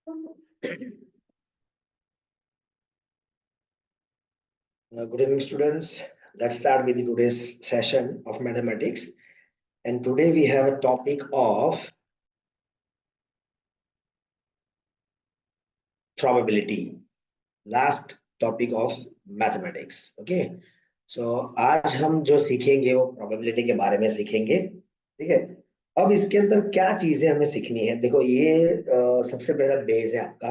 Good evening, students. Let's start with today's session of mathematics. And today we have a topic of probability. Last topic of mathematics. Okay. So आज हम जो सीखेंगे वो probability के बारे में सीखेंगे. ठीक है. अब इसके अंदर क्या चीजें हमें सीखनी है. देखो ये सबसे पहला बेस है आपका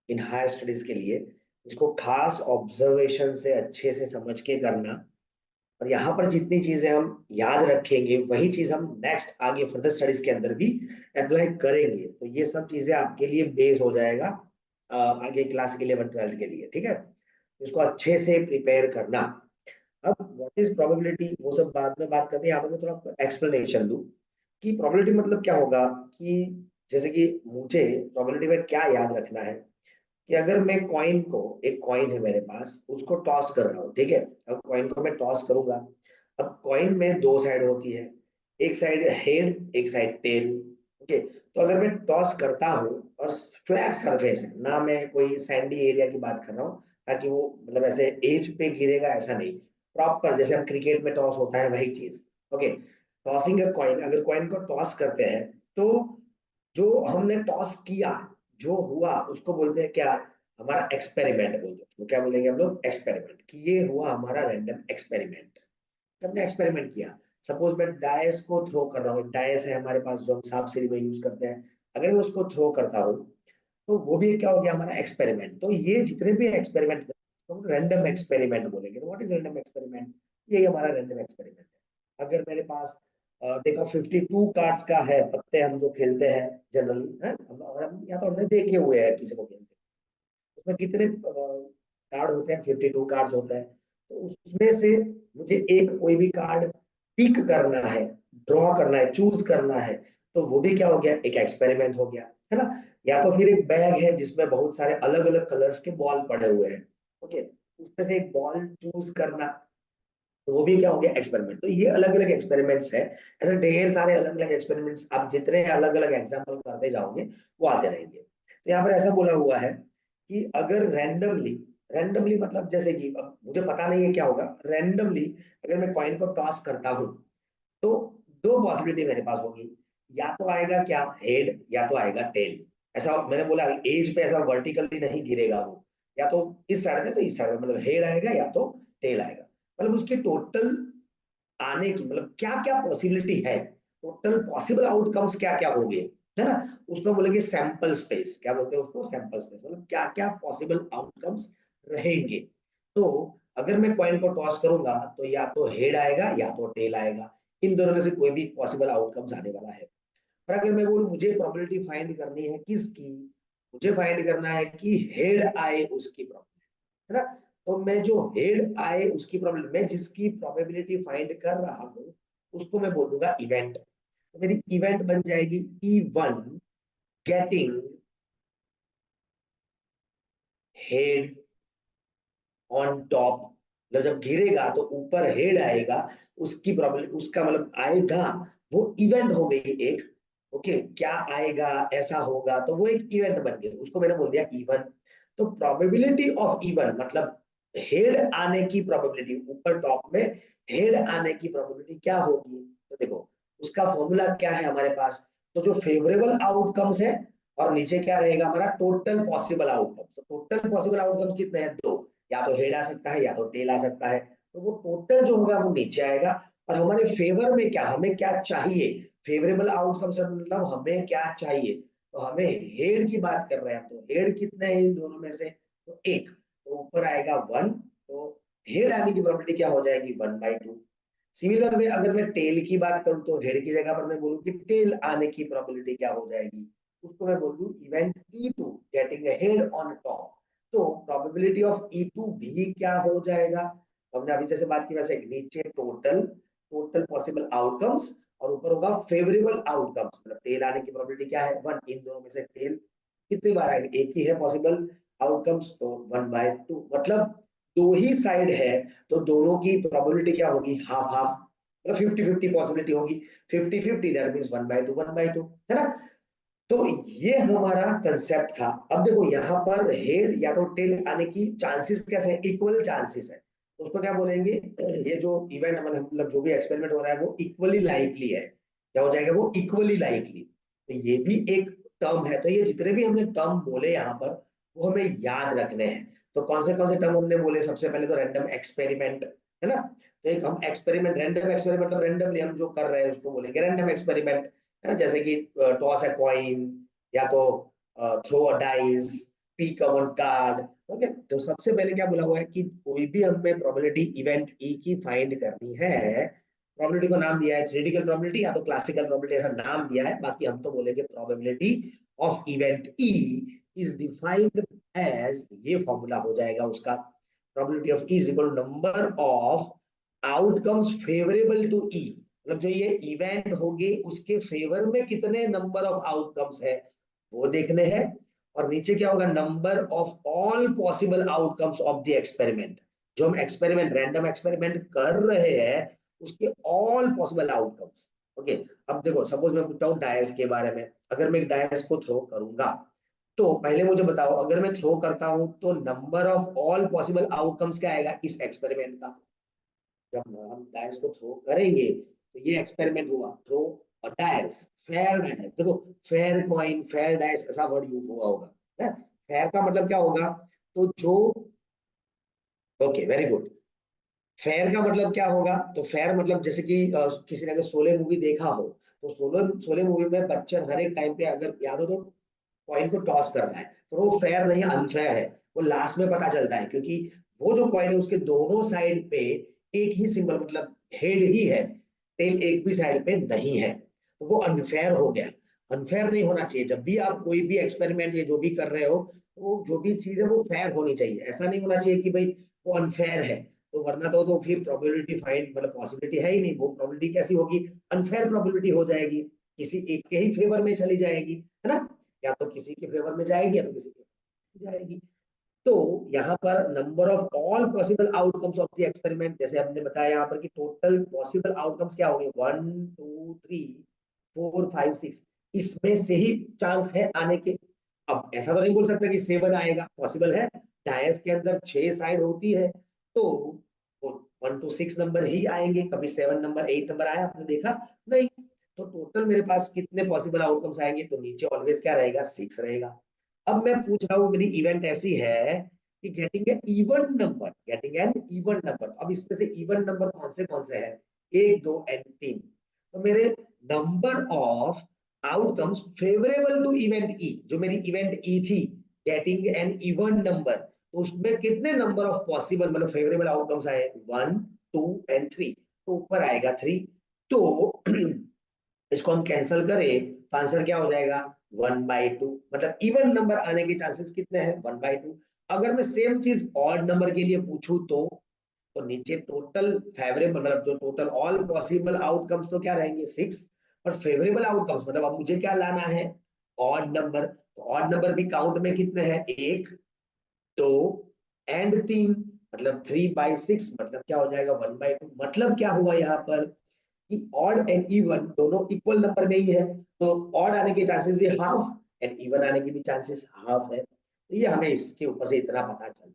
इन हायर स्टडीज के लिए. इसको खास ऑब्जर्वेशन से अच्छे से समझ के करना. और यहाँ पर जितनी चीजें हम याद रखेंगे वही चीज हम नेक्स्ट आगे फर्दर स्टडीज के अंदर भी अप्लाई करेंगे. तो ये सब चीजें आपके लिए बेस हो जाएगा आगे क्लास 11 12 के लिए. ठीक है. इसको अच्छे से प्रिपेयर करना. अब व्हाट इज प्रोबेबिलिटी वो सब बाद में बात करते हैं. यहाँ पर मैं थोड़ा एक्सप्लेनेशन दूं कि प्रोबेबिलिटी मतलब क्या होगा. कि जैसे कि मुझे प्रोबेबिलिटी में क्या याद रखना है कि अगर मैं कॉइन को, एक कॉइन है मेरे पास, उसको टॉस कर रहा हूँ. ठीक है. अब कॉइन को मैं टॉस करूंगा. अब कॉइन में दो साइड होती है. एक साइड हेड, एक साइड टेल. ओके. तो अगर मैं टॉस करता हूँ और फ्लैट सरफेस है ना, मैं कोई सैंडी एरिया की बात कर रहा हूँ ताकि वो मतलब ऐसे एज पे गिरेगा ऐसा नहीं, प्रॉपर जैसे हम क्रिकेट में टॉस होता है वही चीज. ओके. टॉसिंग अ कॉइन, अगर कॉइन को टॉस करते हैं तो जो हमने टॉस किया, जो हुआ उसको बोलते हैं क्या, हमारा एक्सपेरिमेंट बोलते हैं. तो क्या बोलेंगे हम लोग, एक्सपेरिमेंट. कि ये हुआ हमारा रैंडम एक्सपेरिमेंट. हमने एक्सपेरिमेंट किया. सपोज मैं डायस को थ्रो कर रहा हूँ. डायस है हमारे पास जो हम सांप सीढ़ी में यूज करते हैं. अगर मैं उसको थ्रो करता हूँ तो वो भी क्या हो गया, हमारा एक्सपेरिमेंट. तो ये जितने भी एक्सपेरिमेंट तो रैंडम एक्सपेरिमेंट बोलेंगे. तो व्हाट इज रैंडम एक्सपेरिमेंट. ये हमारा रैंडम एक्सपेरिमेंट है. अगर मेरे पास देखो 52 कार्ड्स का है पत्ते, हम जो खेलते हैं जनरली है, या तो हमने देखे हुए हैं किसी को खेलते. उसमें कितने कार्ड होते हैं, 52 कार्ड्स होते हैं. तो उसमें से मुझे एक कोई भी कार्ड पिक करना है, ड्रॉ करना है, चूज करना है. तो वो भी क्या हो गया, एक एक्सपेरिमेंट हो गया है ना. या तो फिर एक बैग है जिसमें बहुत सारे अलग अलग कलर्स के बॉल पड़े हुए हैं. ओके. उसमें से एक बॉल चूज करना, तो वो भी क्या हो गया, एक्सपेरिमेंट. तो ये अलग अलग एक्सपेरिमेंट्स है. ऐसे ढेर सारे अलग अलग एक्सपेरिमेंट्स, आप जितने अलग अलग एग्जाम्पल करते जाओगे वो आते रहेंगे. तो यहाँ पर ऐसा बोला हुआ है कि अगर रैंडमली, रैंडमली मतलब जैसे कि अब मुझे पता नहीं है क्या होगा, रैंडमली अगर मैं कॉइन को टॉस करता हूँ तो दो पॉसिबिलिटी मेरे पास होगी. या तो आएगा क्या, हेड, या तो आएगा टेल. ऐसा मैंने बोला एज पे ऐसा वर्टिकली नहीं गिरेगा वो. या तो इस साइड में तो इस साइड में, मतलब हेड आएगा या तो टेल आएगा. मतलब उसकी टोटल आने की मतलब क्या क्या पॉसिबिलिटी है, टोटल पॉसिबल आउटकम्स क्या क्या होंगे, है ना. उसको बोलेंगे सैंपल स्पेस. क्या बोलते हैं उसको, सैंपल स्पेस. मतलब क्या क्या पॉसिबल आउटकम्स रहेंगे. तो अगर मैं कॉइन को टॉस करूंगा तो या तो हेड आएगा या तो टेल आएगा. इन दोनों में से कोई भी पॉसिबल आउटकम्स आने वाला है. पर अगर मैं बोलूं मुझे प्रोबेबिलिटी फाइंड करनी है किसकी, मुझे फाइंड करना है कि हेड आए उसकी प्रोबेबिलिटी, है ना. तो मैं जो हेड आए उसकी प्रोबेबिलिटी, मैं जिसकी प्रोबेबिलिटी फाइंड कर रहा हूं उसको मैं बोल दूंगा इवेंट. तो मेरी इवेंट बन जाएगी E1 getting head on top. मतलब जब गिरेगा तो ऊपर हेड आएगा, उसकी प्रोबेबिलिटी, उसका मतलब आएगा, वो इवेंट हो गई एक. ओके. क्या आएगा, ऐसा होगा, तो वो एक इवेंट बन गया, उसको मैंने बोल दिया E1. तो प्रोबेबिलिटी ऑफ E1 मतलब हेड आने की प्रोबेबिलिटी, ऊपर टॉप में हेड आने की प्रोबेबिलिटी क्या होगी. तो देखो उसका फॉर्मूला क्या है हमारे पास. तो जो फेवरेबल आउटकम्स है और नीचे क्या रहेगा हमारा टोटल पॉसिबल आउटकम्स. तो टोटल पॉसिबल आउटकम्स कितने हैं, दो. या तो हेड आ सकता है या तो टेल आ सकता है. तो वो टोटल जो होगा वो नीचे आएगा. और हमारे फेवर में क्या, हमें क्या चाहिए, फेवरेबल आउटकम से मतलब हमें क्या चाहिए. तो हमें हेड की बात कर रहे हैं. तो हेड कितने हैं इन दोनों में से, तो एक. तो ऊपर आएगा 1. तो हेड आने की प्रोबेबिलिटी क्या हो जाएगी, 1/2. सिमिलर में अगर मैं टेल की बात करूं तो हेड की जगह पर मैं बोलूं कि टेल आने की प्रोबेबिलिटी क्या हो जाएगी, उसको मैं बोल दूं event E2 getting a head on top. तो प्रोबेबिलिटी ऑफ E2 भी क्या हो जाएगा, हमने अभी जैसे बात की वैसे नीचे टोटल, टोटल पॉसिबल आउटकम्स, और ऊपर होगा फेवरेबल आउटकम्स. मतलब टेल आने की प्रोबेबिलिटी क्या है, 1. इन दोनों में से टेल कितनी बार आएगी, एक ही है पॉसिबल आउटकम्स, तो 1/2. मतलब दो ही साइड है तो दोनों की प्रोबेबिलिटी क्या होगी, हाफ हाफ. मतलब 50-50 पॉसिबिलिटी होगी. 50-50 दैट मींस 1/2 1/2, है ना. तो ये हमारा कंसेप्ट था। अब देखो यहाँ पर हेड या तो टेल आने की चांसेस कैसे हैं, इक्वल चांसेस है। तो उसको क्या बोलेंगे, ये जो इवेंट मतलब जो भी एक्सपेरिमेंट हो रहा है वो इक्वली लाइकली है। क्या हो जाएगा, वो इक्वली लाइकली। तो ये भी एक टर्म है। तो ये जितने भी हमने टर्म बोले यहाँ पर वो हमें याद रखने हैं। तो कौन से टर्म हमने बोले, सबसे पहले तो रैंडम एक्सपेरिमेंट है ना। तो एक हम एक्सपेरिमेंट, रैंडम एक्सपेरिमेंट मतलब रैंडमली हम जो कर रहे हैं उसको बोलेंगे रैंडम एक्सपेरिमेंट, है ना। जैसे कि टॉस अ कॉइन, या तो throw a dice, pick a one card. Okay, तो सबसे पहले क्या बोला हुआ है कि कोई भी हमें प्रोबेबिलिटी इवेंट ई की फाइंड करनी है। प्रोबेबिलिटी को नाम दिया है थ्योरेटिकल प्रोबेबिलिटी या तो क्लासिकल प्रोबेबिलिटी, ऐसा नाम दिया है। बाकी हम तो बोलेंगे probability of event E is defined as, ये फॉर्मूला हो जाएगा उसका, probability of E is equal to number of outcomes favourable to E. मतलब जो ये इवेंट होगी उसके फेवर में कितने नंबर ऑफ आउटकम्स है वो देखने हैं। और नीचे क्या होगा, number of all possible outcomes of the experiment. जो हम एक्सपेरिमेंट, रैंडम एक्सपेरिमेंट कर रहे हैं उसके ऑल पॉसिबल आउटकम्स। ओके, अब देखो सपोज मैं पूछता हूँ डायस के बारे में। अगर मैं एक डायस को थ्रो करूंगा तो पहले मुझे बताओ, अगर मैं थ्रो करता हूं तो number of all possible outcomes क्या आएगा इस एक्सपेरिमेंट का। जब हम डायस को थ्रो करेंगे तो ये एक्सपेरिमेंट हुआ, थ्रो और डायस, फेयर डायस। देखो फेयर कॉइन, फेयर डायस, ऐसा वर्ड यूज हुआ होगा है। फेयर का मतलब क्या होगा, तो जो, ओके वेरी गुड, फेयर का मतलब क्या होगा, तो फेयर मतलब जैसे कि किसी ने अगर शोले मूवी देखा हो, तो शोले शोले मूवी में बच्चन हर एक टाइम पे, अगर याद हो तो, कॉइन को टॉस कर रहा है, पर वो फेयर नहीं अनफेयर है। वो लास्ट में पता चलता है, क्योंकि वो जो कॉइन है उसके दोनों साइड पे एक ही सिंबल, मतलब हेड ही है, टेल एक भी साइड पे नहीं है, तो वो अनफेयर हो गया। अनफेयर नहीं होना चाहिए। जब भी आप कोई भी एक्सपेरिमेंट या जो भी कर रहे हो, तो जो भी चीज है वो फेयर होनी चाहिए। ऐसा नहीं होना चाहिए कि भाई वो अनफेयर है, तो वरना तो फिर प्रोबेबिलिटी फाइंड मतलब पॉसिबिलिटी है ही नहीं। वो प्रोबेबिलिटी कैसी होगी, अनफेयर प्रोबेबिलिटी हो जाएगी, किसी एक के ही फेवर में चली जाएगी, है ना। या तो किसी के फेवर में जाएगी या तो किसी के फेवर में जाएगी। तो यहाँ पर number of all possible outcomes of the experiment, जैसे हमने बताया यहाँ पर कि टोटल पॉसिबल आउटकम्स क्या होंगे, 1 2 3 4 5 6, इसमें से ही चांस है आने के। अब ऐसा तो नहीं बोल सकता कि 7 आएगा, पॉसिबल है। डायस के अंदर 6 साइड होती है, तो 1 to 6 नंबर ही आएंगे, कभी 7 नंबर 8 नंबर आया आपने देखा नहीं। तो टोटल मेरे पास कितने पॉसिबल आउटकम्स आएंगे, तो नीचे ऑलवेज क्या रहेगा, 6 रहेगा। अब मैं पूछ रहा हूँ, मेरी इवेंट ऐसी है कि getting an even number, getting an even number. अब इसमें से इवन नंबर कौन से हैं, 1 2 और 3। तो मेरे number of outcomes favourable to event E, जो मेरी इवेंट ई थी, गेटिंग एन इवन नंबर, तो उसमें कितने नंबर ऑफ पॉसिबल मतलब फेवरेबल आउटकम्स आए, 1 2 और 3, तो ऊपर आएगा 3। तो इसको हम कैंसिल करें तो आंसर क्या हो जाएगा, 1/2। मतलब इवन नंबर आने के चांसेस कितने हैं, 1/2। अगर मैं सेम चीज ऑड नंबर के लिए पूछूं तो नीचे टोटल फेवरेबल मतलब जो टोटल ऑल पॉसिबल आउटकम्स तो क्या रहेंगे, 6। और फेवरेबल आउटकम्स मतलब अब मुझे क्या लाना है, ऑड नंबर। तो ऑड नंबर भी काउंट में कितने हैं, 1 2 और 3, मतलब 3/6, मतलब क्या हो जाएगा, 1/2। मतलब क्या हुआ यहाँ पर कि ऑड एंड इवन दोनों इक्वल नंबर में ही है, तो ऑड आने के चांसेस भी हाफ एंड इवन आने के भी चांसेस हाफ है। तो ये हमें इसके ऊपर से इतना पता चल रहा है।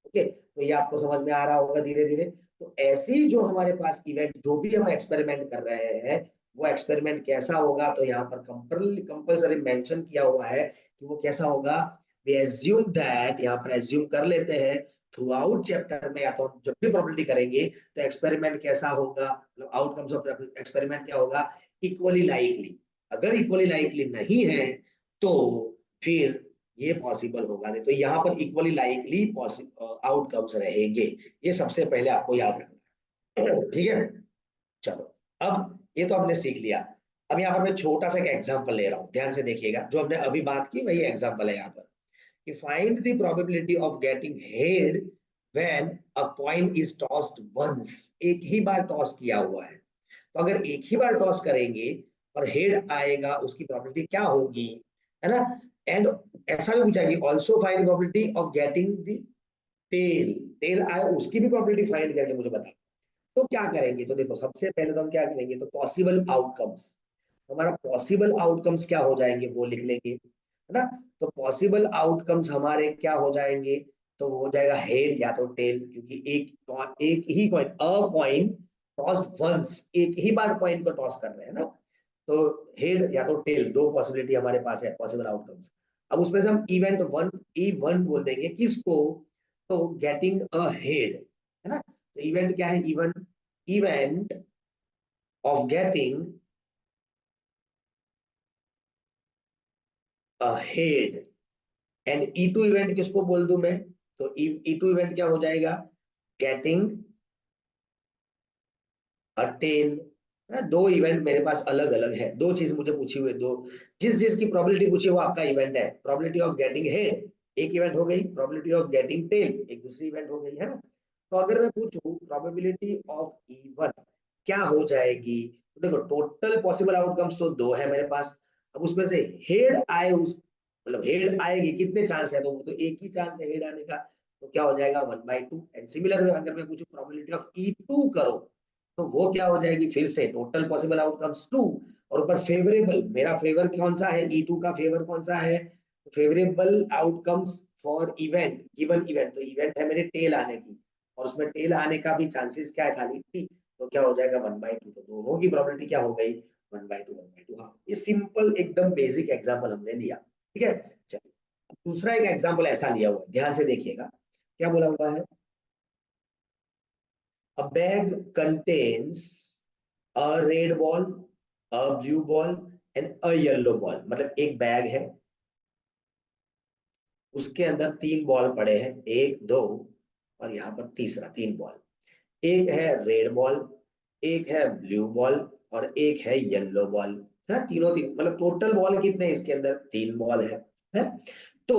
ओके, तो ये आपको समझ में आ रहा होगा धीरे धीरे। तो ऐसी जो हमारे पास इवेंट, जो भी हम एक्सपेरिमेंट कर रहे हैं, वो एक्सपेरिमेंट कैसा होगा, तो यहाँ पर कंपल्सरी मेंशन किया हुआ है कि वो कैसा होगा। वी एज्यूम दैट, यहाँ पर एज्यूम कर लेते हैं थ्रू आउट चैप्टर में, या तो हम जब भी प्रोबेबिलिटी करेंगे तो एक्सपेरिमेंट कैसा होगा, मतलब आउटकम्स ऑफ एक्सपेरिमेंट क्या होगा, इक्वली लाइकली। अगर इक्वली लाइकली नहीं है तो फिर ये पॉसिबल होगा नहीं। तो यहाँ पर इक्वली लाइकली आउटकम्स रहेंगे, ये सबसे पहले आपको याद रखना है। ठीक है, चलो अब ये तो हमने सीख लिया। अब यहाँ पर मैं छोटा सा एक एग्जांपल ले रहा हूँ, ध्यान से देखिएगा। जो हमने अभी बात की वही एग्जांपल है यहाँ पर, कि find the probability of getting head when a coin is tossed once। एक ही बार टॉस किया हुआ है, तो अगर एक ही बार टॉस करेंगे और हेड आएगा, उसकी प्रोबेबिलिटी क्या होगी, है ना। एंड ऐसा भी पूछा कि also find probability of getting the tail, tail आए उसकी भी प्रोबेबिलिटी फाइंड करके मुझे बता। तो क्या करेंगे, तो देखो सबसे पहले तो हम क्या करेंगे, तो पॉसिबल आउटकम्स, तो हमारा पॉसिबल आउटकम्स क्या हो जाएंगे वो लिख लेंगे, है ना। तो पॉसिबल आउटकम्स हमारे क्या हो जाएंगे, तो वो हो जाएगा हेड या तो टेल, क्योंकि एक ही coin, a coin tossed once, एक ही बार कॉइन को टॉस कर रहे हैं ना। तो हेड या तो टेल, दो पॉसिबिलिटी हमारे पास है पॉसिबल आउटकम्स। अब उसमें से हम इवेंट वन, ई वन बोल देंगे किसको, तो गेटिंग अ हेड, है ना। तो इवेंट क्या है, event, event of getting a head. And E two event किसको बोल दूं मैं, तो ई टू इवेंट क्या हो जाएगा, गेटिंग अ टेल, है ना। दो इवेंट मेरे पास अलग अलग है, दो चीज मुझे पूछी हुई, दो जिस जिस की प्रोबेबिलिटी पूछी है, वो आपका इवेंट है। प्रोबेबिलिटी ऑफ गेटिंग हेड एक इवेंट हो गई, प्रोबेबिलिटी ऑफ गेटिंग टेल एक दूसरी इवेंट हो गई, है ना। तो अगर मैं पूछूं प्रोबेबिलिटी ऑफ इवन क्या हो जाएगी, तो देखो टोटल पॉसिबल आउटकम्स तो दो है मेरे पास। अब उसमें से हेड आए, उस मतलब हेड आएगी, कितने चांस है, तो वो तो एक ही चांस है हेड आने का, तो क्या हो जाएगा 1/2। एंड सिमिलर अगर मैं पूछूं प्रोबेबिलिटी ऑफ ई टू करो, तो वो क्या हो जाएगी, फिर से टोटल पॉसिबल आउटकम्स 2, और ऊपर फेवरेबल, मेरा फेवर कौन सा है, ई टू का फेवर कौन सा है, favourable outcomes for event, given event, तो इवेंट है मेरे टेल आने की, और उसमें टेल आने का भी चांसेस क्या है, खाली टी, तो क्या हो जाएगा 1/2। तो दोनों की प्रोबेबिलिटी क्या हो गई, 1/2 हाँ। ये सिंपल एकदम बेसिक एग्जाम्पल हमने लिया, ठीक है। चलिए दूसरा एक एग्जाम्पल ऐसा लिया हुआ है, ध्यान से देखिएगा क्या बोला हुआ है। A bag contains a red ball, a blue ball and a yellow ball। मतलब एक बैग है, उसके अंदर तीन बॉल पड़े हैं, एक दो और यहाँ पर तीसरा तीन बॉल। एक है रेड बॉल, एक है ब्लू बॉल और एक है येलो बॉल, है ना। तीनों तीन, मतलब टोटल बॉल कितने हैं इसके अंदर, तीन बॉल है। तो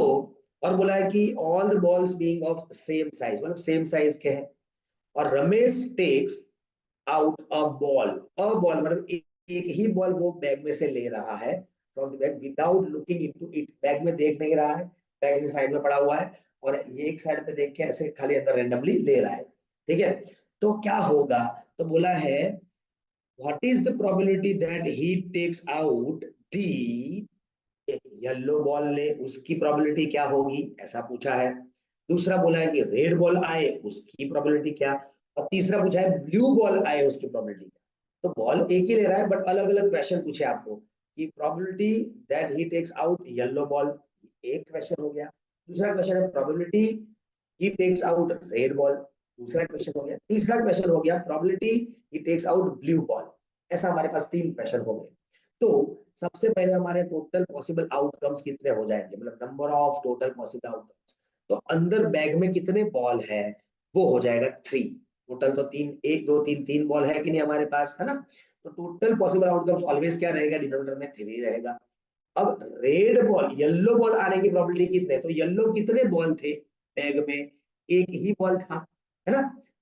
और बोला है कि all the balls being of same size, मतलब सेम साइज के हैं। और Ramesh takes out a ball मतलब एक ही बॉल वो बैग में से ले रहा है from the bag without looking into it, bag में देख नहीं रहा है, बैग इस साइड में पड़ा हुआ है, और ये एक साइड पे देख के ऐसे खाली अंदर रेंडमली ले रहा है, ठीक है। तो क्या होगा, तो बोला है what is the probability that he takes out the, yellow ball ले उसकी प्रोबेबिलिटी क्या होगी, ऐसा पूछा है। दूसरा बोला है कि रेड बॉल आए उसकी प्रोबेबिलिटी क्या, और तीसरा पूछा है ब्लू बॉल आए उसकी प्रोबेबिलिटी क्या। तो बॉल एक ही ले रहा है बट अलग अलग क्वेश्चन पूछे आपको कि probability that he takes out yellow ball, एक क्वेश्चन हो गया। दूसरा क्वेश्चन है probability he takes out red ball, दूसरा क्वेश्चन हो गया। तीसरा क्वेश्चन हो गया probability he takes out blue ball. ऐसा हमारे पास तीन क्वेश्चन हो गए। तो सबसे पहले हमारे टोटल पॉसिबल आउटकम्स कितने हो जाएंगे, मतलब number of total possible outcomes. तो अंदर बैग में कितने बॉल है, वो हो जाएगा 3। टोटल तो तीन, एक दो तीन, तीन बॉल है कि नहीं हमारे पास, है ना। तो टोटल पॉसिबल आउटकम्स ऑलवेज क्या रहेगा, डिनोमिनेटर में 3 रहेगा। अब रेड बॉल, येलो बॉल आने की प्रोबेबिलिटी कितने, तो येलो कितने बॉल थे बैग में, एक ही बॉल था, है ना।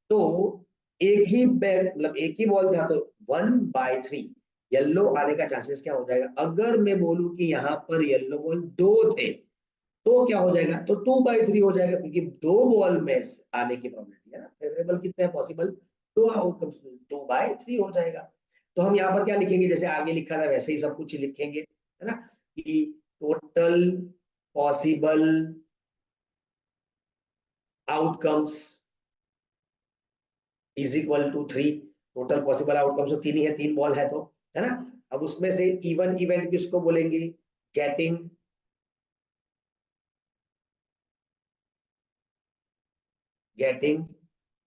तो एक ही बैग मतलब एक ही बॉल था, तो 1/3 येलो आने का चांसेस क्या हो जाएगा। अगर मैं बोलूं कि यहाँ पर येलो बॉल दो थे, तो क्या हो जाएगा, तो 2/3 हो जाएगा, क्योंकि दो बॉल में आने की प्रोबेबिलिटी है ना। फेवरेबल कितने हैं पॉसिबल, दो आउटकम्स, 2/3 हो जाएगा। तो हम यहाँ पर क्या लिखेंगे, जैसे आगे लिखा था वैसे ही सब कुछ लिखेंगे, है ना, कि total possible outcomes is equal to 3। Total possible outcomes तो तीन ही है, तीन बॉल है तो, है ना। अब उसमें से इवन इवेंट किसको बोलेंगे, getting getting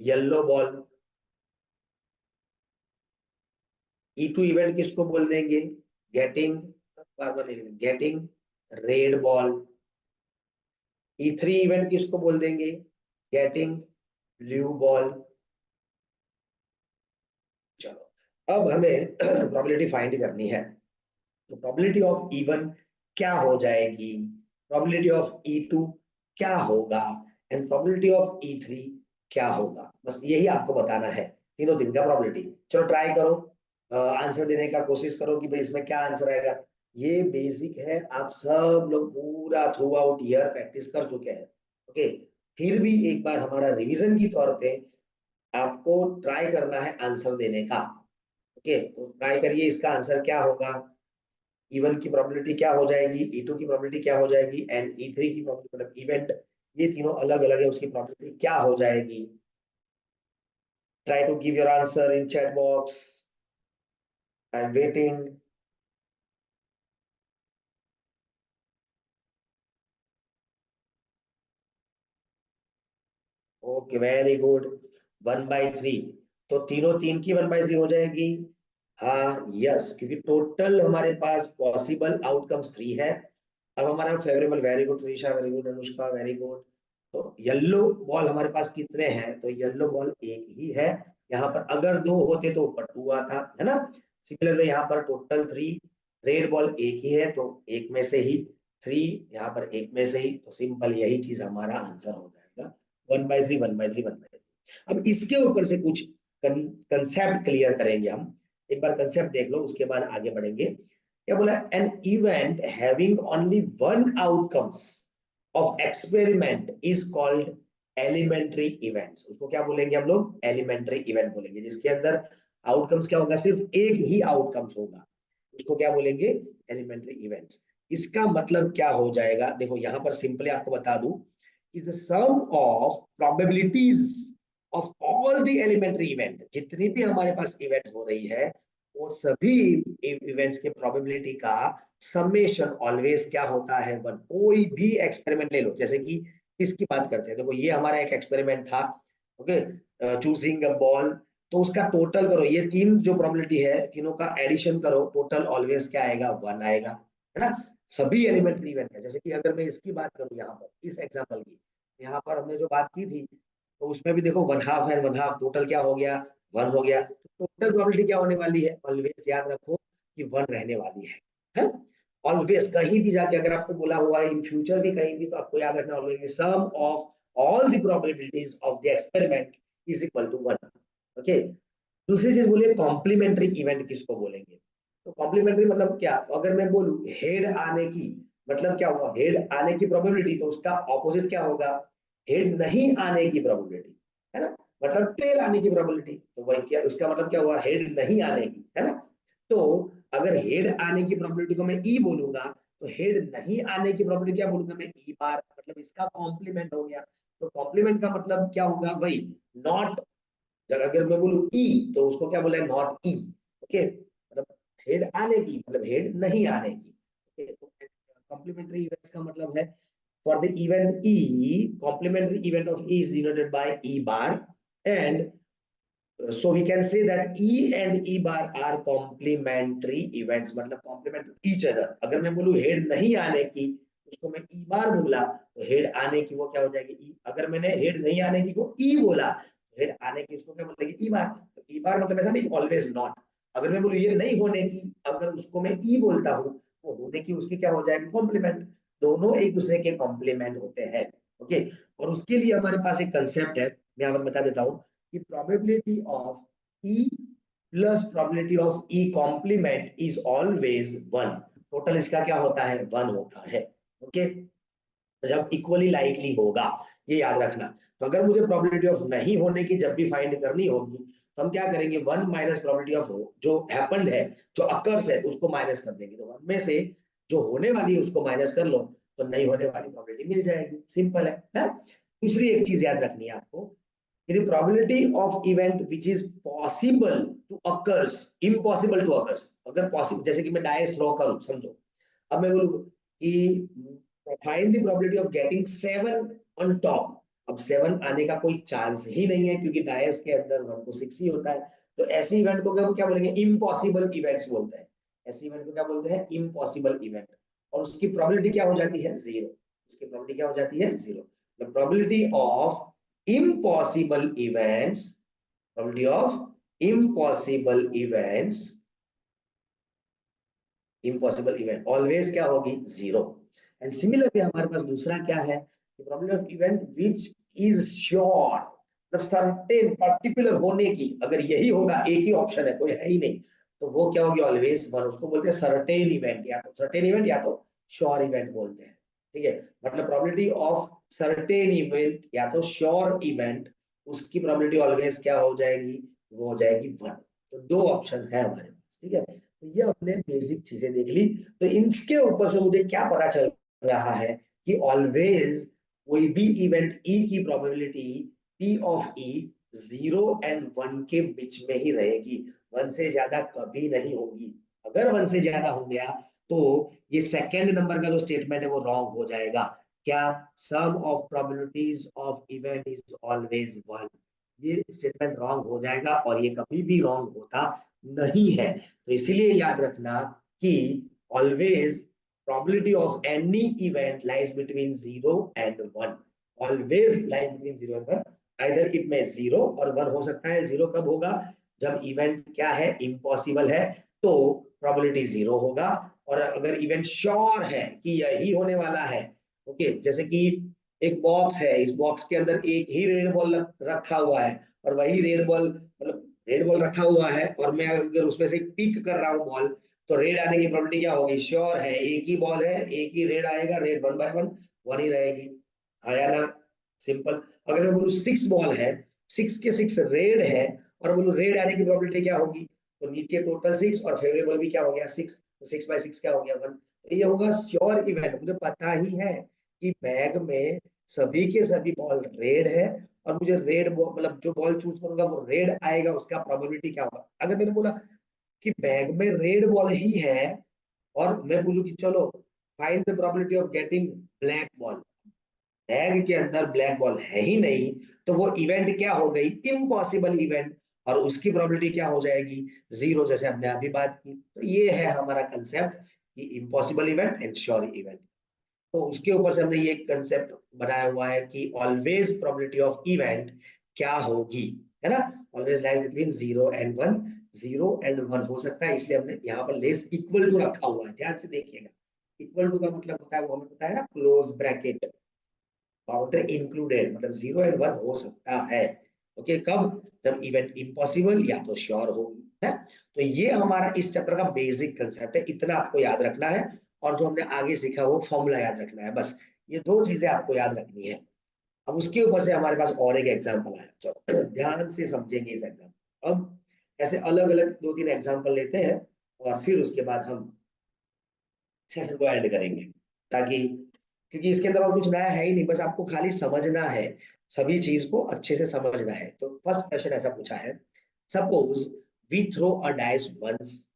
yellow ball. E two event किसको बोल देंगे, गेटिंग, बार बार getting red ball. E three event किसको बोल देंगे, गेटिंग ब्लू बॉल। चलो अब हमें प्रोबेबिलिटी फाइंड करनी है। तो प्रोबेबिलिटी ऑफ इवन क्या हो जाएगी, प्रोबेबिलिटी ऑफ ई टू क्या होगा, and probability of E three क्या होगा, बस यही आपको बताना है, तीनों दिन का प्रोबेबिलिटी। चलो ट्राई करो, आंसर देने का कोशिश करो कि भाई इसमें क्या आंसर आएगा। ये बेसिक है, आप सब लोग पूरा थ्रू आउट ईयर प्रैक्टिस कर चुके हैं, ओके। फिर भी एक बार हमारा रिवीजन की तौर पे आपको ट्राई करना है आंसर देने का, ओके। तो ट्राई करिए, इसका आंसर क्या होगा, E1 की प्रोबेबिलिटी क्या हो जाएगी, E2 की प्रोबेबिलिटी क्या हो जाएगी, एंड E3 की प्रोबेबिलिटी, मतलब इवेंट ये तीनों अलग अलग है, उसकी प्रोबेबिलिटी क्या हो जाएगी। Try to give your answer in chat box, I am waiting. Okay very good, 1/3। तो तीनों तीन की 1/3 हो जाएगी। हाँ यस, क्योंकि टोटल हमारे पास पॉसिबल आउटकम्स 3 है। अब हमारा favourable, very good Trisha, very good Anushka, very good. तो येलो बॉल हमारे पास कितने हैं, तो येलो बॉल एक ही है। यहाँ पर अगर दो होते तो ऊपर 2 आता है ना। सिमिलरली यहाँ पर टोटल 3, रेड बॉल एक ही है तो एक में से ही 3, यहाँ पर एक में से ही, तो सिंपल यही चीज हमारा आंसर हो जाएगा, 1/3 1/3 1/3। अब इसके ऊपर से कुछ कंसेप्ट क्लियर करेंगे हम। एक बार कंसेप्ट देख लो, उसके बाद आगे बढ़ेंगे। क्या बोला, an event having only one outcomes of experiment is called elementary events. उसको क्या बोलेंगे हम लोग, एलिमेंट्री इवेंट बोलेंगे, जिसके अंदर आउटकम्स क्या होगा, सिर्फ एक ही आउटकम्स होगा, उसको क्या बोलेंगे, एलिमेंट्री इवेंट्स। इसका मतलब क्या हो जाएगा, देखो यहां पर सिंपली आपको बता दूं, is the sum of probabilities of all the elementary event। जितनी भी हमारे पास इवेंट हो रही है, वो सभी इवेंट्स के प्रोबेबिलिटी का समेशन ऑलवेज क्या होता है, वन। कोई भी एक्सपेरिमेंट ले लो, जैसे कि किसकी बात करते हैं, देखो ये हमारा एक एक्सपेरिमेंट था, ओके, चूजिंग अ बॉल। तो उसका टोटल करो, ये तीन जो प्रोबेबिलिटी है तीनों का एडिशन करो, टोटल ऑलवेज क्या आएगा, 1 आएगा, है ना। सभी एलिमेंट्री इवेंट है, जैसे कि अगर मैं इसकी बात करूं यहाँ पर, इस एग्जांपल की, यहाँ पर हमने जो बात की थी, तो उसमें भी देखो 1/2 है, 1/2 टोटल क्या हो गया, 1 हो गया। तो टोटल प्रोबेबिलिटी क्या होने वाली है, ऑलवेज याद रखो कि 1 रहने वाली है। ऑलवेज कहीं भी जाके अगर आपको बोला हुआ है इन फ्यूचर भी कहीं भी, तो आपको याद रखना always sum of all the probabilities of the experiment is equal to 1। Okay. दूसरी चीज बोलिए, कॉम्प्लीमेंट्री इवेंट किसको बोलेंगे। तो कॉम्प्लीमेंट्री मतलब क्या, तो अगर मैं बोलूं हेड आने की, मतलब क्या हुआ, हेड आने की प्रोबेबिलिटी, तो उसका ऑपोजिट क्या होगा, हेड नहीं आने की प्रोबेबिलिटी, है ना। मतलब टेल आने की प्रोबेबिलिटी, तो वही क्या, उसका मतलब क्या हुआ, हेड नहीं आने की, है ना। तो अगर हेड आने की प्रोबेबिलिटी को मैं ई बोलूंगा, तो हेड नहीं आने की प्रोबेबिलिटी क्या बोलूंगा मैं, ई बार, मतलब इसका कॉम्प्लीमेंट हो गया। तो कॉम्प्लीमेंट का मतलब क्या होगा भाई, नॉट। अगर मैं बोलूं ई, तो उसको क्या बोला है, नॉट ई। ओके, मतलब हेड आने की मतलब हेड नहीं आने की। ओके, तो कॉम्प्लीमेंट्री इवेंट्स का मतलब है, for the event E, complementary event of E is denoted by E bar, and so we can say that E and E bar are complementary events, मतलब complement each other। अगर मैं बोलूं head नहीं आने की, उसको मैं E बार बोला, तो हेड आने की वो क्या हो जाएगी, E। अगर मैंने हेड नहीं आने की को E बोला, तो हेड आने की उसको क्या बोलेंगे, E बार। तो E बार मतलब ऐसा नहीं ऑलवेज नॉट। अगर मैं बोलूं ये नहीं होने की, अगर उसको मैं E बोलता हूँ, वो होने की उसकी क्या हो जाएगी, कॉम्प्लीमेंट। दोनों एक दूसरे के कॉम्प्लीमेंट होते हैं। ओके। और उसके लिए हमारे पास एक कंसेप्ट है, मैं यहाँ पर बता देता हूँ कि probability of E plus probability of E complement is always 1। Total इसका क्या होता है, 1 होता है। ओके, जब इक्वली लाइकली होगा, ये याद रखना। तो अगर मुझे प्रोबेबिलिटी ऑफ नहीं होने की जब भी फाइंड करनी होगी, तो हम क्या करेंगे, 1 माइनस प्रोबेबिलिटी ऑफ जो हैपेंड है, जो अकर्स है, उसको माइनस कर देंगे। तो 1 में से जो होने वाली है उसको माइनस कर लो, तो नहीं होने वाली प्रोबेबिलिटी मिल जाएगी, सिंपल है। दूसरी एक चीज याद रखनी है आपको, the probability of event which is possible to occurs, impossible to occurs। अगर पॉसिबल, जैसे कि मैं डाइस थ्रो करूं, समझो, अब मैं बोलूं कि find the probability of getting 7 on top. अब 7 आने का कोई चांस ही नहीं है, क्योंकि डायस के अंदर 1 to 6 ही होता है। तो ऐसे इवेंट को क्या बोलेंगे, इम्पॉसिबल इवेंट्स बोलते हैं। ऐसे इवेंट को क्या बोलते हैं, इम्पॉसिबल इवेंट। और उसकी प्रोबेबिलिटी क्या हो जाती है, 0। उसकी प्रोबेबिलिटी क्या हो जाती है, 0। The probability of impossible events, probability of impossible events, impossible event always क्या होगी, 0। एंड सिमिलरली हमारे पास दूसरा क्या है, probability of event which is sure, मतलब सर्टेन पर्टिकुलर होने की, अगर यही होगा, एक ही ऑप्शन है, कोई है ही नहीं, तो वो क्या होगी, ऑलवेज 1। उसको बोलते हैं सर्टेन इवेंट, या तो सर्टेन इवेंट या तो श्योर इवेंट बोलते हैं। ठीक है, मतलब प्रोबेबिलिटी ऑफ सर्टेन इवेंट या तो श्योर इवेंट, उसकी प्रोबेबिलिटी ऑलवेज क्या हो जाएगी, वो हो जाएगी 1। तो दो ऑप्शन है हमारे पास, ठीक है। तो ये हमने बेसिक चीजें देख ली। तो इसके ऊपर से मुझे क्या पता चल रहा है कि ऑलवेज कोई भी इवेंट ई की प्रोबेबिलिटी पी ऑफ ई 0 और 1 के बीच में ही रहेगी, 1 से ज्यादा कभी नहीं होगी। अगर 1 से ज्यादा हो गया तो ये सेकेंड नंबर का जो स्टेटमेंट है वो रॉन्ग हो जाएगा। क्या? Sum of probabilities of event is always 1, ये स्टेटमेंट रॉन्ग हो जाएगा और ये कभी भी रॉन्ग होता नहीं है। तो इसीलिए याद रखना कि always probability of any event lies between 0 and 1, always lies between 0 and 1, either it may 0 और 1 हो सकता है। 0 कब होगा? जब इवेंट क्या है, इम्पॉसिबल है, तो प्रोबेबिलिटी 0 होगा। और अगर इवेंट श्योर है कि यही होने वाला है, ओके, जैसे कि एक बॉक्स है, इस बॉक्स के अंदर एक ही रेड बॉल रखा हुआ है और वही रेड बॉल, मतलब रेड बॉल रखा हुआ है और मैं अगर उसमें से पिक कर रहा हूँ बॉल, तो रेड आने की प्रोबेबिलिटी क्या होगी? श्योर है, एक ही बॉल है, एक ही रेड आएगा, रेड 1/1 1 ही रहेगी। आया ना? सिंपल। अगर मैं बोलूँ 6 बॉल है, 6 के 6 रेड है और बोलूँ रेड आने की प्रोबेबिलिटी क्या होगी, तो नीचे टोटल 6 और फेवरेबल भी क्या हो गया 6, तो 6/6 क्या हो गया 1। तो ये होगा श्योर इवेंट। मुझे पता ही है कि बैग में सभी के सभी बॉल रेड है और मुझे रेड बॉल, मतलब जो बॉल चूज करूंगा वो रेड आएगा, उसका प्रोबेबिलिटी क्या होगा। अगर मैंने बोला कि बैग में रेड बॉल ही है और मैं पूछूं कि चलो find the probability of getting black ball, bag के अंदर ब्लैक बॉल है ही नहीं, तो वो इवेंट क्या हो गई? इम्पॉसिबल इवेंट, और उसकी प्रोबेबिलिटी क्या हो जाएगी? 0, जैसे हमने अभी बात की। तो ये है हमारा कंसेप्ट कि impossible event and sure event. तो उसके ऊपर से हमने ये कंसेप्ट बनाया हुआ है कि ऑलवेज प्रोबेबिलिटी ऑफ इवेंट क्या होगी, है ना? ऑलवेज लाइज बिटवीन 0 और 1, 0 और 1 हो सकता है, इसलिए हमने यहाँ पर लेस इक्वल टू रखा हुआ है। ध्यान से देखिएगा, इक्वल टू का मतलब होता है, वो हमें पता है ना, क्लोज ब्रैकेट, बाउंड्री इंक्लूडेड, मतलब 0 और 1 हो सकता है। ओके, कब? जब इवेंट इम्पॉसिबल या तो श्योर होगी, है। तो ये हमारा इस चैप्टर का बेसिक कंसेप्ट है, इतना आपको याद रखना है। और जो हमने आगे सीखा वो फॉर्मूला याद रखना है, बस ये दो चीजें आपको याद रखनी है। अब उसके ऊपर से हमारे पास और एक एग्जाम्पल आया, चलो ध्यान से समझेंगे इस एग्जाम्पल। अब ऐसे अलग अलग 2-3 एग्जाम्पल लेते हैं और फिर उसके बाद हम सेशन को एंड करेंगे, ताकि, क्योंकि इसके अंदर और कुछ नया है ही नहीं, बस आपको खाली समझना है, सभी चीज को अच्छे से समझना है। तो फर्स्ट क्वेश्चन ऐसा पूछा है, suppose we throw a dice once,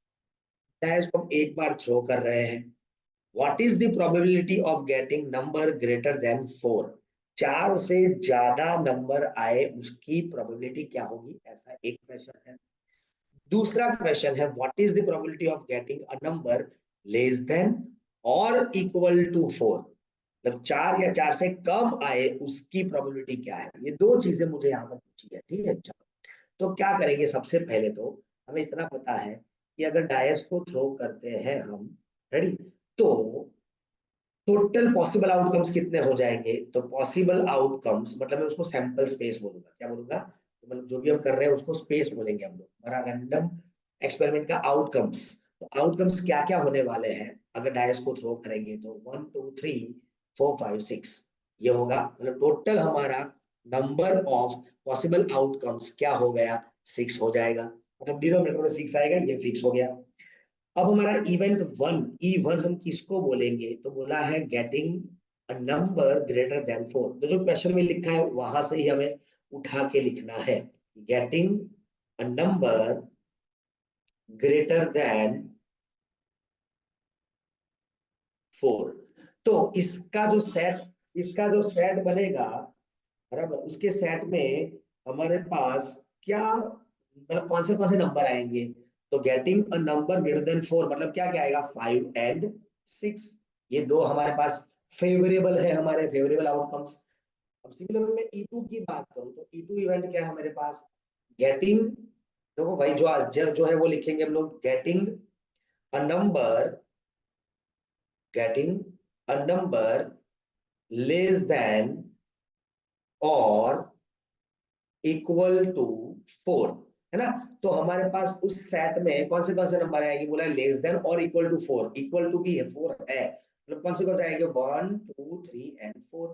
dice को हम एक बार थ्रो कर रहे हैं, what is the probability of getting number greater than 4, 4 से ज्यादा नंबर आए उसकी प्रोबेबिलिटी क्या होगी, ऐसा एक क्वेश्चन है। दूसरा क्वेश्चन है, what is the probability of getting a number less than और इक्वल टू 4, मतलब 4 या 4 से कम आए उसकी प्रोबेबिलिटी क्या है। ये दो चीजें मुझे यहाँ पर पूछी है, ठीक है। चलो, तो क्या करेंगे, सबसे पहले तो हमें इतना पता है कि अगर डायस को थ्रो करते हैं हम, रेडी, तो टोटल पॉसिबल आउटकम्स कितने हो जाएंगे। तो पॉसिबल आउटकम्स मतलब मैं उसको सैंपल स्पेस बोलूंगा, क्या बोलूंगा, तो मतलब जो भी हम कर रहे हैं उसको स्पेस बोलेंगे हम लोग, हमारा रैंडम एक्सपेरिमेंट का आउटकम्स। तो आउटकम्स क्या क्या होने वाले हैं अगर डायस को थ्रो करेंगे, तो 1 2 3 4 5 6 ये होगा, मतलब टोटल हमारा नंबर ऑफ पॉसिबल आउटकम्स क्या हो गया, 6 हो जाएगा, मतलब डिनोमिनेटर में 6 आएगा, ये फिक्स हो गया। अब हमारा इवेंट 1 E1 हम किसको बोलेंगे, तो बोला है getting a number greater than 4, तो जो क्वेश्चन में लिखा है वहां से ही हमें उठा के लिखना है, getting a number greater than 4। तो इसका जो सेट बनेगा, बराबर, उसके सेट में हमारे पास क्या, मतलब कौन से नंबर आएंगे। तो getting a number greater than 4 मतलब क्या क्या आएगा, 5 एंड 6, ये दो हमारे पास फेवरेबल है, हमारे फेवरेबल आउटकम्स। अब सिमिलर में E2 की बात करूं तो E2 इवेंट क्या है हमारे पास, गेटिंग, देखो भाई जो है वो लिखेंगे हम लोग, number getting a number less than और इक्वल टू 4, है ना। तो हमारे पास उस सेट में कौन से नंबर आएंगे, बोला लेस देन और इक्वल टू 4, इक्वल टू भी है 4 है, मतलब कौन से आएंगे, 1 2 3 एंड 4,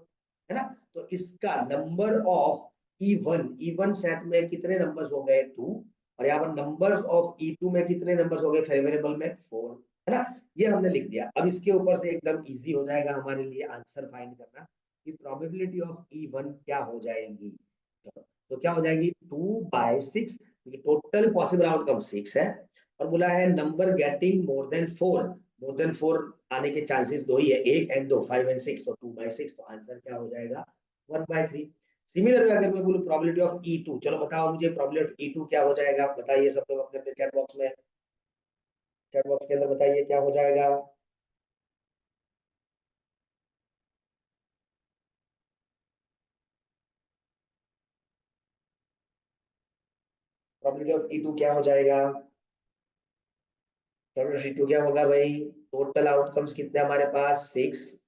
है ना। तो इसका नंबर ऑफ E1 सेट में कितने नंबर्स हो गए, 2, और यहाँ पर नंबर्स ऑफ E2 में कितने नंबर्स हो गए फेवरेबल में 4, है ना। ये हमने लिख दिया। अब इसके ऊपर से एकदम इजी हो जाएगा हमारे लिए आंसर फाइंड करना कि प्रोबेबिलिटी ऑफ E1 क्या हो जाएगी। तो क्या हो जाएगी 2/6, क्योंकि टोटल पॉसिबल आउटकम 6 है और बोला है नंबर गेटिंग मोर देन 4 आने के चांसेस दो ही है, 1 एंड 2, 5 एंड 6, तो 2/6, तो आंसर क्या हो जाएगा 1/3। सिमिलर अगर मैं बोलूं प्रोबेबिलिटी ऑफ E2, चलो बताओ मुझे प्रोबेबिलिटी ऑफ E2 क्या हो जाएगा, बताइए सब लोग अपने अपने चैट बॉक्स में, चैट बॉक्स के अंदर बताइए क्या हो जाएगा। प्रोबेबिलिटी ऑफ E2 क्या हो जाएगा, प्रोबेबिलिटी ऑफ E2 क्या होगा भाई, टोटल आउटकम्स कितने हमारे पास 6,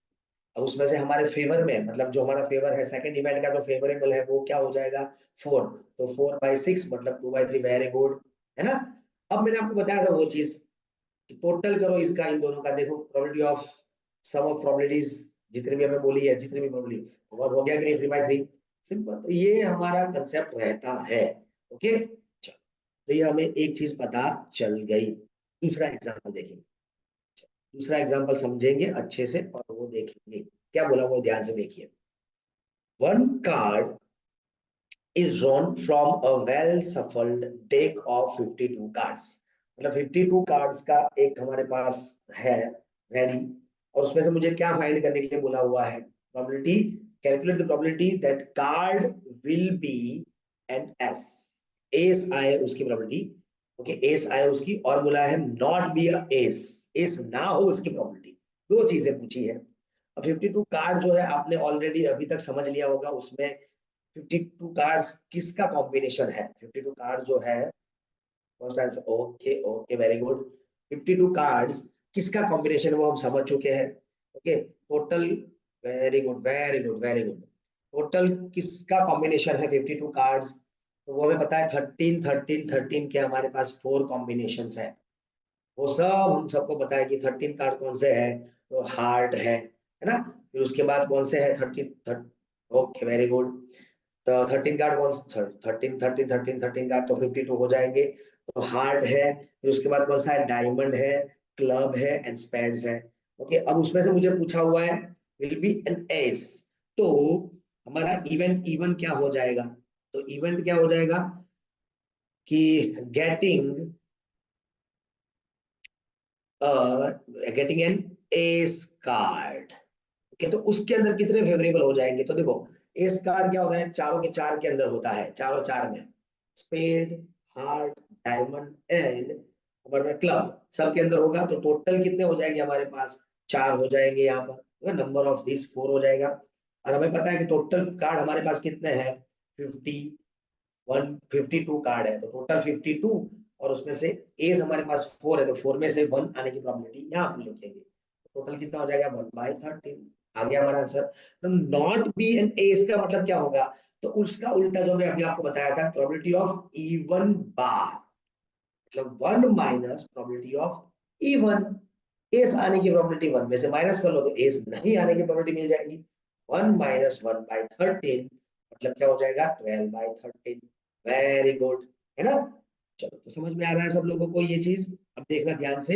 अब उसमें से हमारे फेवर में, मतलब जो हमारा फेवर है सेकंड इवेंट का जो फेवरेबल है वो क्या हो जाएगा 4, तो 4/6 मतलब 2/3, वेरी गुड, है ना। अब मैंने आपको बताया था वो चीज कि टोटल करो इसका, इन दोनों का देखो, probability of sum of probabilities जितनी भी हमें बोली है, जितनी भी प्रोबेबिलिटी और हो गया कि नहीं 3/3, सिंपल। तो ये हमारा कंसेप्ट रहता है। ओके, तो ये हमें एक चीज पता चल गई। दूसरा एग्जांपल देखेंगे, दूसरा एग्जांपल समझेंगे अच्छे से और वो देखेंगे क्या बोला, वो ध्यान से देखिए। One card is drawn from a well shuffled deck of 52 cards। मतलब 52 कार्ड्स का एक हमारे पास है रेडी, और उसमें से मुझे क्या फाइंड करने के लिए बोला हुआ है, probability, calculate the probability that card will be an ace, ace आए उसकी प्रोबेबिलिटी, ओके एस आए उसकी, और बोला है not be a S, S ना हो उसकी प्रोबेबिलिटी। दो चीजें पूछी है। अब 52 कार्ड जो है आपने ऑलरेडी अभी तक समझ लिया होगा, उसमें 52 कार्ड्स किसका कॉम्बिनेशन है, 52 कार्ड जो है, first answer, okay okay very good, 52 cards किसका कॉम्बिनेशन वो हम समझ चुके हैं। Okay total, very good very good very good, total किसका कॉम्बिनेशन है 52 कार्ड्स, तो वो हमें पता है 13 13 13 के हमारे पास 4 कॉम्बिनेशन है। वो सब हम सबको पता है कि 13 कार्ड कौन से है, तो हार्ट है ना। फिर उसके बाद कौन से है 13, ओके वेरी गुड, तो 13 कार्ड कौन, 13 13 13 13 कार्ड तो 52 हो जाएंगे। तो हार्ट है, फिर उसके बाद कौन सा है, डायमंड है, क्लब है एंड स्पेड्स है। ओके अब उसमें से मुझे पूछा हुआ है विल बी एन एस, तो हमारा इवेंट इवन क्या हो जाएगा, तो इवेंट क्या हो जाएगा कि getting getting an S card. Okay तो उसके अंदर कितने फेवरेबल हो जाएंगे, तो देखो एस कार्ड क्या होता है, चारों के चार के अंदर होता है, चारों चार में, स्पेड, हार्ट, डायमंड एंड हमारे में क्लब, सब के अंदर होगा, तो टोटल कितने हो जाएंगे हमारे पास, चार हो जाएंगे यहाँ पर, नंबर ऑफ दिस 4 हो जाएगा। और हमें पता है कि टोटल कार्ड हमारे पास कितने हैं 50, 152 कार्ड है, तो टोटल 52, और उसमें से एज हमारे पास 4 है, तो 4 में से 1 आने की प्रोबेबिलिटी यहाँ पर लिखेंगे, टोटल कितना हो जाएगा 1/13, आ गया हमारा आंसर। तो नॉट बी एंड एज का मतलब क्या होगा, तो उसका उल्टा जो मैं अभी आपको बताया था, प्रोबेबिलिटी ऑफ इवन बार, मतलब 1 minus probability of even, S आने की प्रोबेबिलिटी 1 में से माइनस कर लो तो एस नहीं आने की प्रोबेबिलिटी मिल जाएगी, 1 माइनस 1/13 मतलब क्या हो जाएगा 12/13, वेरी गुड, है ना। चलो तो समझ में आ रहा है सब लोगों को ये चीज, अब देखना ध्यान से,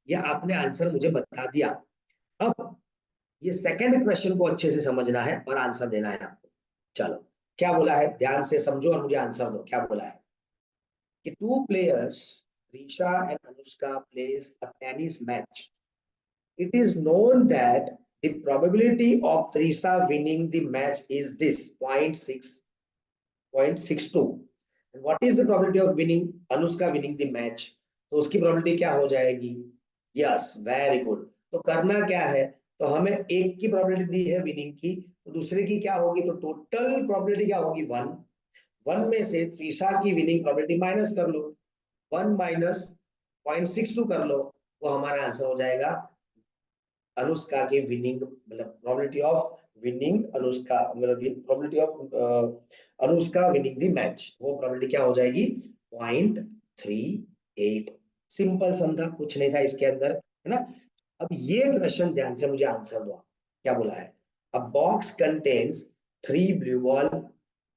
ये आपने आंसर मुझे बता दिया। अब ये सेकंड क्वेश्चन को अच्छे से समझना है और आंसर देना है आपको। चलो क्या बोला है, ध्यान से समझो और मुझे आंसर दो, क्या बोला है कि two players Risha and Anushka plays a tennis match. It is known that the probability of Risha winning the match is this 0.62, and what is the probability of winning Anushka winning the match, तो उसकी probability क्या हो जाएगी, yes very good. तो करना क्या है, तो हमें एक की probability दी है विनिंग की, तो दूसरे की क्या होगी, तो टोटल probability क्या होगी 1, 1 में से त्रिशा की विनिंग प्रोबेबिलिटी माइनस कर लो, 1 माइनस 0.62 कर लो, वो हमारा आंसर हो जाएगा अनुष्का की विनिंग, मतलब प्रोबेबिलिटी ऑफ विनिंग अनुष्का, मतलब probability of Anushka winning the match, वो प्रोबेबिलिटी क्या हो जाएगी 0.38। सिंपल समझा, कुछ नहीं था इसके अंदर, है ना। अब ये क्वेश्चन ध्यान से मुझे आंसर दो, क्या बोला है, a box contains 3 blue ball,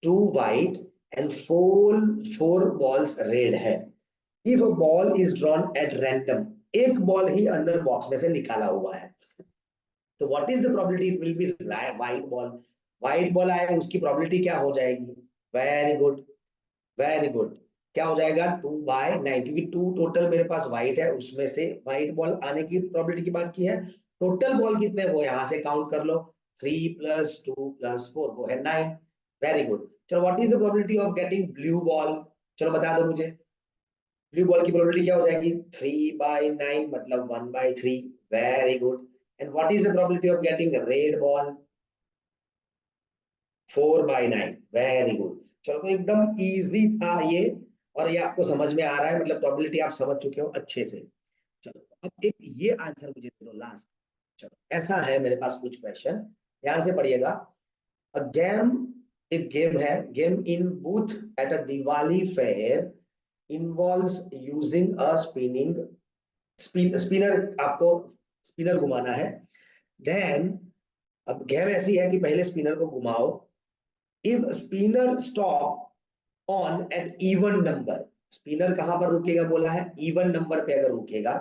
2 white and 4 balls red है, if a ball is drawn at random, एक बॉल ही अंदर बॉक्स में से निकाला हुआ है, तो what is the probability it will be white ball, white ball आए उसकी प्रोबेबिलिटी क्या हो जाएगी, वेरी गुड, वेरी गुड, क्या हो जाएगा 2/9, क्योंकि 2 टोटल मेरे पास व्हाइट है, उसमें से व्हाइट बॉल आने की प्रोबेबिलिटी की बात की है, टोटल बॉल कितने वो यहां से काउंट कर लो, 3 + 2 + 4 वो है 9, वेरी गुड। चलो what is the probability of getting blue ball, चलो बता दो मुझे, ब्लू बॉल की प्रोबेबिलिटी क्या हो जाएगी, 3/9 मतलब 1/3, very good. And what is the probability of getting red ball, 4/9, very good. चलो तो एकदम इजी था ये, और ये आपको समझ में आ रहा है, मतलब प्रोबेबिलिटी आप समझ चुके हो अच्छे से। चलो अब एक ये आंसर मुझे दे दो लास्ट। चलो ऐसा है मेरे पास कुछ क्वेश्चन, ध्यान से पढ़िएगा। अ गेम, एक गेम है, game in booth at a Diwali fair involves using a spinner, आपको स्पिनर घुमाना है। देन अब गेम ऐसी है कि पहले स्पिनर को घुमाओ, if spinner stop on at even number, spinner कहां पर रुकेगा बोला है, इवन नंबर पे अगर रुकेगा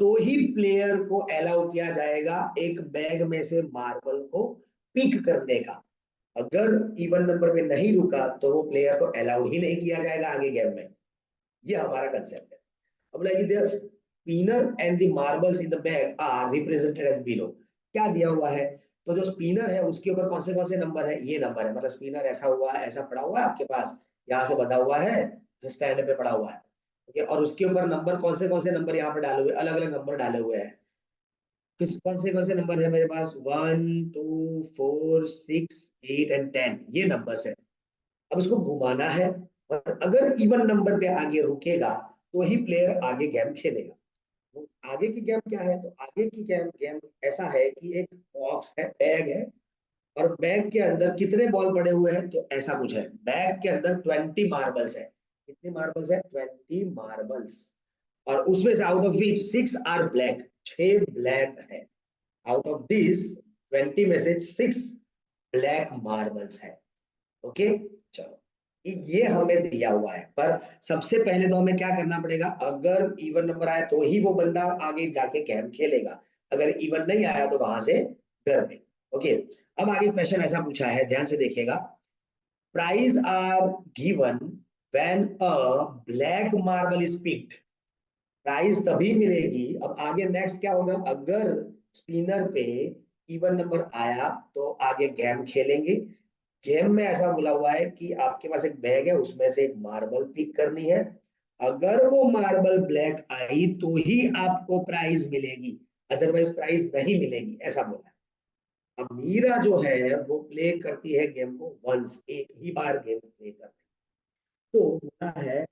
तो ही प्लेयर को अलाउ किया जाएगा एक बैग में से मार्बल को पिक करने का, अगर इवन नंबर पे नहीं रुका तो वो प्लेयर को अलाउड ही नहीं किया जाएगा आगे गेम में। ये हमारा कंसेप्ट है। अब like the spinner and the marbles in the bag are represented as below, क्या दिया हुआ है, तो जो स्पिनर है उसके ऊपर कौन से नंबर है, ये नंबर है, मतलब स्पिनर ऐसा हुआ है, ऐसा पड़ा हुआ है आपके पास, यहाँ से बंधा हुआ है, स्टैंड पे पड़ा हुआ है, ठीक है, और उसके ऊपर नंबर कौन से नंबर यहाँ पे डाले हुए, अलग अलग नंबर डाले हुए हैं, किस कौन से नंबर है मेरे पास, 1 2 4 6 8 एंड 10, ये नंबर है। अब इसको घुमाना है, और अगर इवन नंबर पे आगे रुकेगा तो ही प्लेयर आगे गेम खेलेगा। तो आगे की गेम क्या है, तो आगे की गेम गेम ऐसा है कि एक बॉक्स है, बैग है, और बैग के अंदर कितने बॉल पड़े हुए हैं, तो ऐसा कुछ है, बैग के अंदर 20 मार्बल्स है, कितने मार्बल्स है, 20 मार्बल्स, और उसमें से out of which 6 are black, 6 black है, आउट ऑफ दिस 20 में से 6 ब्लैक मार्बल्स है। ओके, चलो ये हमें दिया हुआ है, पर सबसे पहले तो हमें क्या करना पड़ेगा, अगर इवन नंबर आया तो ही वो बंदा आगे जाके गेम खेलेगा, अगर इवन नहीं आया तो वहां से घर में। ओके, अब आगे क्वेश्चन ऐसा पूछा है, ध्यान से देखिएगा, prize are given when a black marble is picked, prize तभी मिलेगी, अब आगे नेक्स्ट क्या होगा, अगर स्पिनर पे इवन नंबर आया तो आगे गेम खेलेंगे। गेम में ऐसा बोला हुआ है कि आपके पास एक बैग है, उसमें से एक मार्बल पिक करनी है, अगर वो मार्बल ब्लैक आई तो ही आपको प्राइज मिलेगी, अदरवाइज प्राइज नहीं मिलेगी, ऐसा बोला है। अब मीरा जो है वो प्ले करती है गेम को वंस, एक ही बार गेम प्ले करती है, तो बोला है,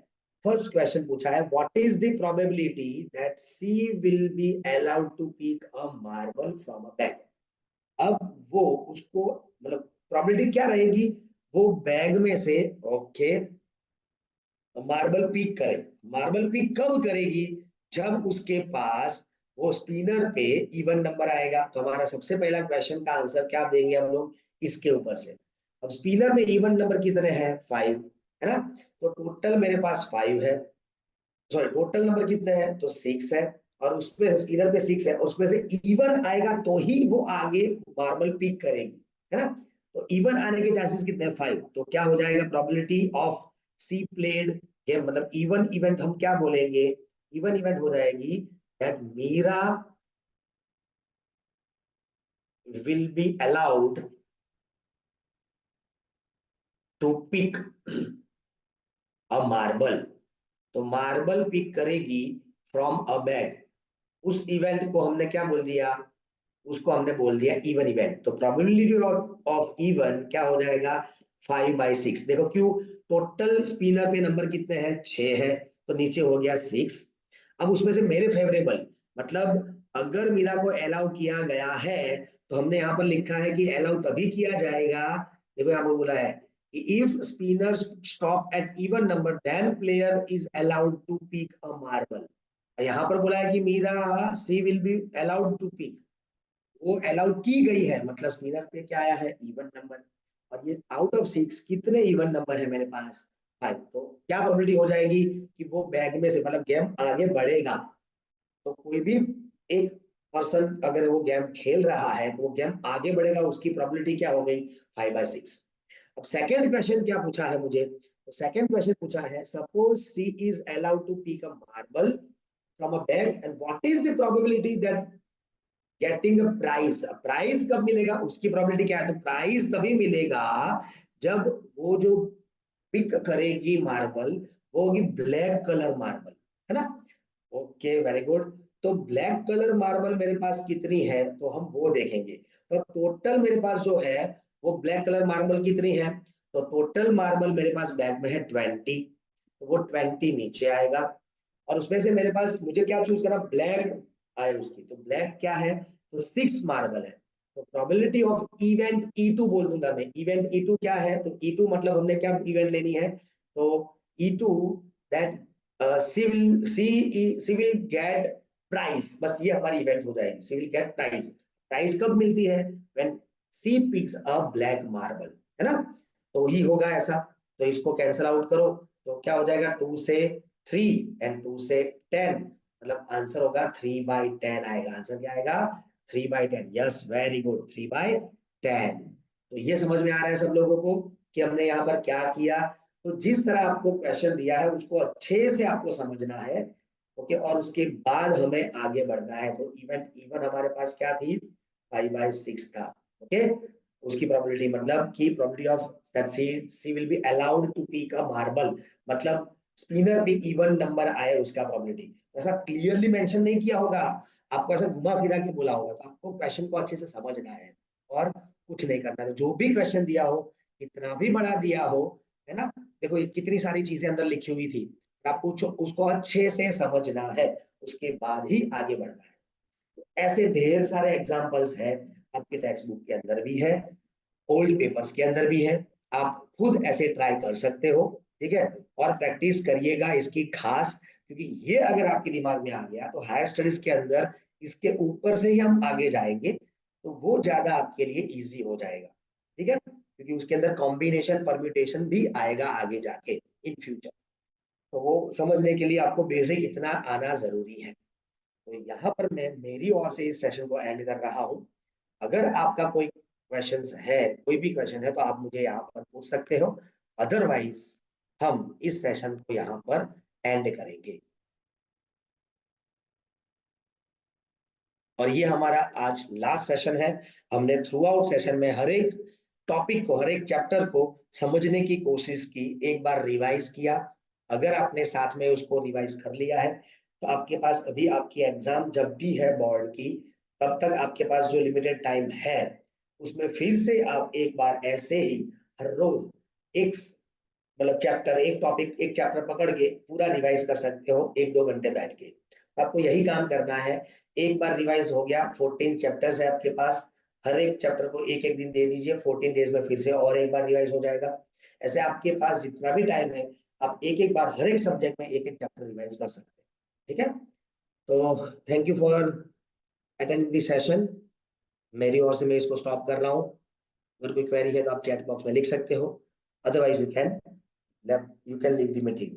फर्स्ट क्वेश्चन पूछा है, what is the probability that she will be allowed to pick a marble from a bag. अब वो उसको, मतलब प्रोबेबिलिटी क्या रहेगी, वो बैग में से, ओके, मार्बल पिक करे, मार्बल पिक कब करेगी, जब उसके पास वो स्पिनर पे इवन नंबर आएगा, तो हमारा सबसे पहला क्वेश्चन का आंसर क्या देंगे हम लोग, इसके ऊपर से। अब स्पिनर में इवन नंबर कितने हैं, 5 है ना, तो टोटल मेरे पास 5 है, सॉरी टोटल नंबर कितने हैं, तो 6 है, और उसमें स्पिनर पे 6 है, उसमें से इवन आएगा तो ही वो आगे मार्बल पिक करेगी, है ना, तो इवन आने के चांसेस कितने हैं, 5, तो क्या हो जाएगा, probability of she played game, मतलब इवन इवेंट हम क्या बोलेंगे, इवन इवेंट हो जाएगी that Meera will be allowed to pick a marble, तो मार्बल पिक करेगी फ्रॉम अ बैग, उस इवेंट को हमने क्या बोल दिया, उसको हमने बोल दिया इवन इवेंट, तो प्रोबेबिलिटी ऑफ इवन क्या हो जाएगा, 5/6, देखो क्यों, टोटल स्पिनर पे नंबर कितने हैं, 6 है, तो नीचे हो गया 6। अब उसमें से मेरे फेवरेबल, मतलब अगर मीरा को अलाउ किया गया है, तो हमने यहाँ पर लिखा है कि अलाउ तभी किया जाएगा, देखो यहाँ पर बोला है कि if spinner stop at even number then player is allowed to pick a marble, यहाँ पर बोला है कि Meera she will be allowed to pick, वो अलाउड की गई है, मतलब स्पिनर पे क्या आया है, इवन नंबर, और ये आउट ऑफ 6 कितने इवन नंबर है मेरे पास, 5, तो क्या प्रोबेबिलिटी हो जाएगी कि वो बैग में से मतलब गेम आगे बढ़ेगा। तो कोई भी एक पर्सन अगर वो गेम खेल रहा है तो वो गेम आगे बढ़ेगा, उसकी प्रोबेबिलिटी क्या हो गई 5/6। अब सेकंड क्वेश्चन क्या पूछा है मुझे, तो सेकंड क्वेश्चन पूछा है suppose she is allowed to pick a marble from a bag and what is the probability that getting a prize. Prize कब मिलेगा, उसकी प्रोबेबिलिटी क्या है, तो प्राइज तभी मिलेगा जब वो जो पिक करेगी मार्बल वो होगी ब्लैक कलर मार्बल, है ना। Okay very good. तो ब्लैक कलर मार्बल मेरे पास कितनी है तो हम वो देखेंगे। तो टोटल मेरे पास जो है वो ब्लैक कलर मार्बल कितनी है, तो टोटल मार्बल मेरे पास बैग में है 20, तो वो 20 नीचे आएगा। और उसमें से मेरे पास मुझे क्या चूज करना, ब्लैक आए उसकी, तो ब्लैक क्या है, तो 6 मार्बल है। तो प्रोबेबिलिटी ऑफ इवेंट E2 बोल दूंगा मैं। इवेंट E2 क्या है, तो E2 मतलब हमने क्या इवेंट लेनी है, तो E2 that she will get prize, बस ये हमारी इवेंट हो जाएगी, she will get prize. Prize कब मिलती है, when she picks a black marble, है ना। तो ही होगा ऐसा। तो इसको कैंसिल आउट करो, तो क्या हो जाएगा 2 से 3 एंड 2 से 10, मतलब आंसर होगा 3/10 आएगा। आंसर क्या आएगा, 3/10। Yes very good, 3/10। तो ये समझ में आ रहा है सब लोगों को कि हमने यहाँ पर क्या किया। तो जिस तरह आपको क्वेश्चन दिया है उसको अच्छे से आपको समझना है। ओके, और उसके बाद हमें आगे बढ़ना है। तो इवेंट इवन हमारे पास क्या थी, 5/6 था। ओके, उसकी प्रोबेबिलिटी मतलब की probability of that she will be allowed to pick a marble, मतलब स्पिनर भी इवन नंबर आए उसका प्रोबेबिलिटी। ऐसा क्लियरली मेंशन नहीं किया होगा, आपको ऐसा घुमा फिरा के बोला होगा। तो आपको क्वेश्चन को अच्छे से समझना है और कुछ नहीं करना है। जो भी क्वेश्चन दिया हो, कितना भी बड़ा दिया हो, है ना, देखो ये कितनी सारी चीजें अंदर लिखी हुई थी, आपको उसको अच्छे से समझना है, उसके बाद ही आगे बढ़ना है। तो ऐसे ढेर सारे एग्जाम्पल्स है, आपके टेक्स्ट बुक के अंदर भी है, ओल्ड पेपर्स के अंदर भी है। आप खुद ऐसे ट्राई कर सकते हो, ठीक है। और प्रैक्टिस करिएगा इसकी खास, क्योंकि ये अगर आपके दिमाग में आ गया तो हायर स्टडीज के अंदर इसके ऊपर से ही हम आगे जाएंगे, तो वो ज्यादा आपके लिए इजी हो जाएगा, ठीक है, क्योंकि उसके अंदर कॉम्बिनेशन परम्यूटेशन भी आएगा आगे जाके इन फ्यूचर। तो वो समझने के लिए आपको बेसिक इतना आना जरूरी है। तो यहाँ पर मैं मेरी ओर से इस सेशन को एंड कर रहा हूँ। अगर आपका कोई क्वेश्चन है, कोई भी क्वेश्चन है, तो आप मुझे यहाँ पर पूछ सकते हो। अदरवाइज हम इस सेशन को यहाँ पर एंड करेंगे। और ये हमारा आज लास्ट सेशन है। हमने थ्रू आउट सेशन में हर एक टॉपिक को, हर एक चैप्टर को समझने की कोशिश की, एक बार रिवाइज किया। अगर आपने साथ में उसको रिवाइज कर लिया है तो आपके पास अभी आपकी एग्जाम जब भी है बोर्ड की, तब तक आपके पास जो लिमिटेड टाइम है उसमें फिर से आप एक बार ऐसे ही हर रोज एक मतलब चैप्टर, एक टॉपिक, एक चैप्टर पकड़ के पूरा रिवाइज कर सकते हो 1-2 घंटे बैठ के। तो आपको यही काम करना है। एक बार रिवाइज हो गया, 14 चैप्टर्स है आपके पास, हर एक चैप्टर को एक एक दिन दे दीजिए, 14 डेज में फिर से और एक बार रिवाइज हो जाएगा। ऐसे आपके पास जितना भी टाइम है, आप एक एक बार हर एक सब्जेक्ट में एक एक चैप्टर रिवाइज कर सकते हैं, ठीक है। तो thank you for attending this session. मेरी ओर से मैं इसको स्टॉप कर रहा हूँ। अगर कोई क्वेरी है तो आप चैट बॉक्स में लिख सकते हो, otherwise you can leave the meeting.